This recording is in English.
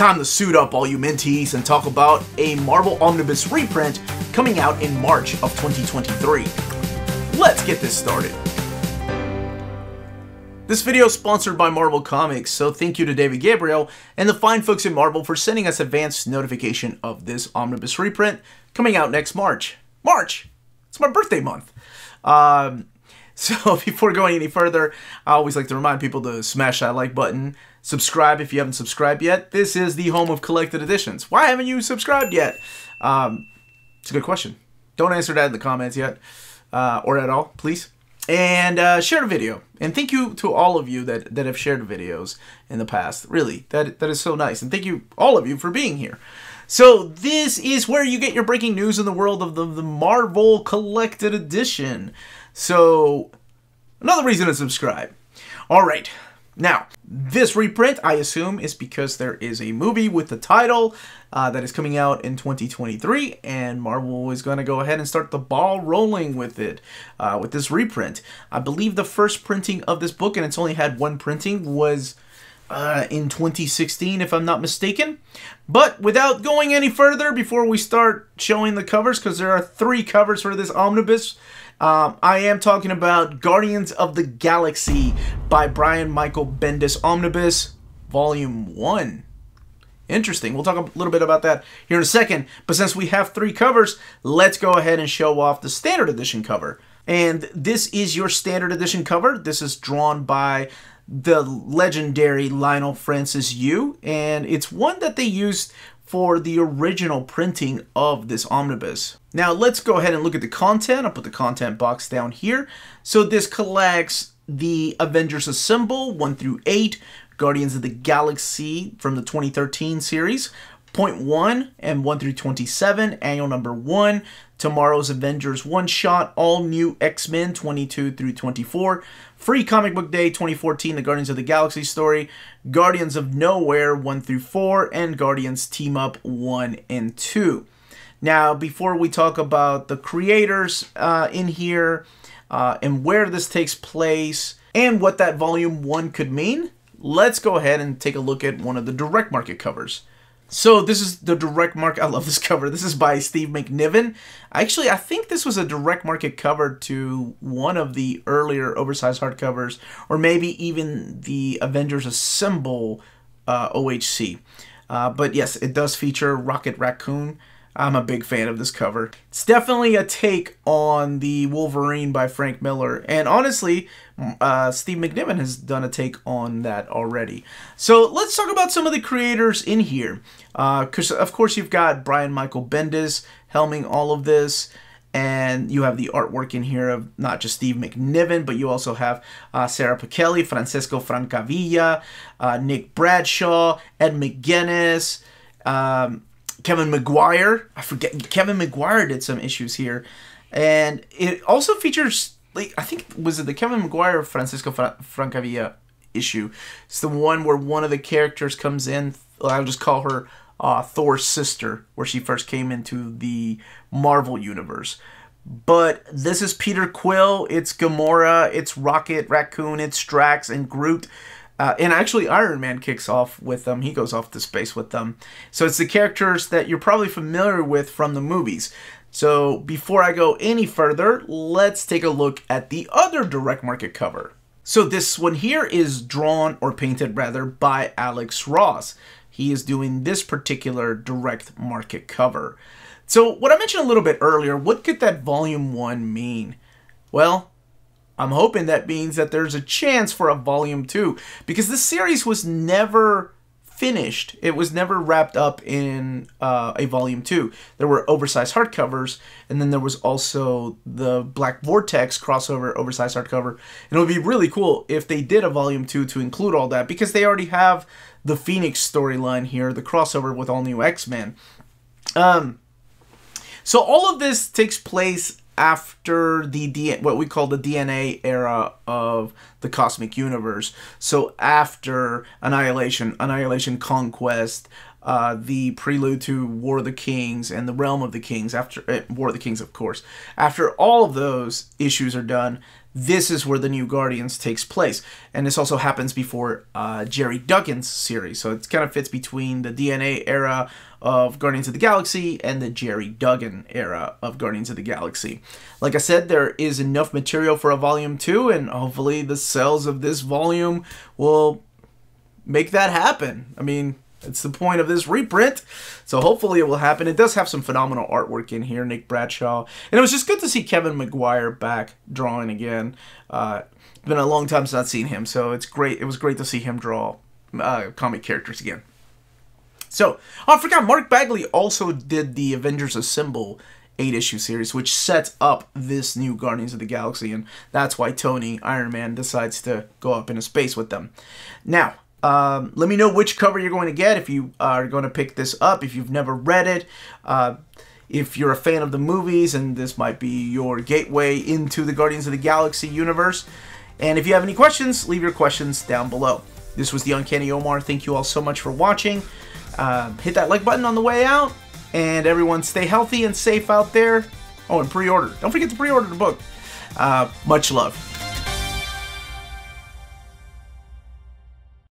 Time to suit up, all you minties, and talk about a Marvel Omnibus Reprint coming out in March of 2023. Let's get this started. This video is sponsored by Marvel Comics, so thank you to David Gabriel and the fine folks at Marvel for sending us advance notification of this Omnibus Reprint coming out next March. March! It's my birthday month. So before going any further, I always like to remind people to smash that like button, subscribe if you haven't subscribed yet. This is the home of collected editions. Why haven't you subscribed yet? It's a good question. Don't answer that in the comments yet, or at all, please. And share the video. And thank you to all of you that have shared videos in the past. Really, that is so nice. And thank you, all of you, for being here. So this is where you get your breaking news in the world of the Marvel Collected Edition. So, another reason to subscribe. Alright, now, this reprint, I assume, is because there is a movie with the title that is coming out in 2023, and Marvel is going to go ahead and start the ball rolling with it, with this reprint. I believe the first printing of this book, and it's only had one printing, was in 2016, if I'm not mistaken. But without going any further, before we start showing the covers, because there are 3 covers for this omnibus, I am talking about Guardians of the Galaxy by Brian Michael Bendis Omnibus, Volume 1. Interesting. We'll talk a little bit about that here in a second. But since we have 3 covers, let's go ahead and show off the Standard Edition cover. And this is your Standard Edition cover. This is drawn by the legendary Lionel Francis Yu, and it's one that they used for the original printing of this omnibus. Now let's go ahead and look at the content. I'll put the content box down here. So this collects the Avengers Assemble 1 through 8, Guardians of the Galaxy from the 2013 series, Point 1 and 1 through 27, Annual Number 1, Tomorrow's Avengers One-Shot, All New X-Men 22 through 24, Free Comic Book Day 2014, the Guardians of the Galaxy story, Guardians of Nowhere 1 through 4, and Guardians Team Up 1 and 2. Now, before we talk about the creators in here, and where this takes place, and what that Volume 1 could mean, let's go ahead and take a look at one of the direct market covers. So this is the direct market. I love this cover. This is by Steve McNiven. Actually, I think this was a direct market cover to one of the earlier oversized hardcovers, or maybe even the Avengers Assemble OHC. But yes, it does feature Rocket Raccoon. I'm a big fan of this cover. It's definitely a take on the Wolverine by Frank Miller. And honestly, Steve McNiven has done a take on that already. So let's talk about some of the creators in here. Because, of course, you've got Brian Michael Bendis helming all of this. And you have the artwork in here of not just Steve McNiven, but you also have Sarah Pichelli, Francesco Francavilla, Nick Bradshaw, Ed McGuinness, Kevin McGuire. I forget, Kevin McGuire did some issues here. And it also features, like, I think, was it the Kevin McGuire or Francesco Francavilla issue? It's the one where one of the characters comes in, I'll just call her Thor's sister, where she first came into the Marvel Universe. But this is Peter Quill, it's Gamora, it's Rocket Raccoon, it's Drax, and Groot. And actually, Iron Man kicks off with them. He goes off to space with them. So it's the characters that you're probably familiar with from the movies. So before I go any further, let's take a look at the other direct market cover. So this one here is drawn, or painted rather, by Alex Ross. He is doing this particular direct market cover. So what I mentioned a little bit earlier, what could that Volume 1 mean? Well, I'm hoping that means that there's a chance for a Volume 2, because this series was never finished. It was never wrapped up in a Volume 2. There were oversized hardcovers, and then there was also the Black Vortex crossover oversized hardcover. And it would be really cool if they did a Volume 2 to include all that, because they already have the Phoenix storyline here, the crossover with All New X-Men. So all of this takes place after the what we call the DNA era of the cosmic universe. So after Annihilation, Conquest, the prelude to War of the Kings and the Realm of the Kings, after War of the Kings, of course. After all of those issues are done, this is where the New Guardians takes place. And this also happens before Jerry Duggan's series. So it kind of fits between the DNA era of Guardians of the Galaxy and the Jerry Duggan era of Guardians of the Galaxy. Like I said, there is enough material for a volume 2, and hopefully the sales of this volume will make that happen. I mean, it's the point of this reprint, so hopefully it will happen. It does have some phenomenal artwork in here, Nick Bradshaw. And it was just good to see Kevin Maguire back drawing again. It's been a long time since I've seen him, so it's great. It was great to see him draw comic characters again. So, oh, I forgot, Mark Bagley also did the Avengers Assemble 8-issue series, which sets up this new Guardians of the Galaxy, and that's why Tony, Iron Man, decides to go up into space with them. Now, let me know which cover you're going to get if you are going to pick this up, if you've never read it, if you're a fan of the movies and this might be your gateway into the Guardians of the Galaxy universe. And if you have any questions, leave your questions down below. This was the Uncanny Omar. Thank you all so much for watching. Hit that like button on the way out, and everyone stay healthy and safe out there. Oh, and pre-order. Don't forget to pre-order the book. Much love.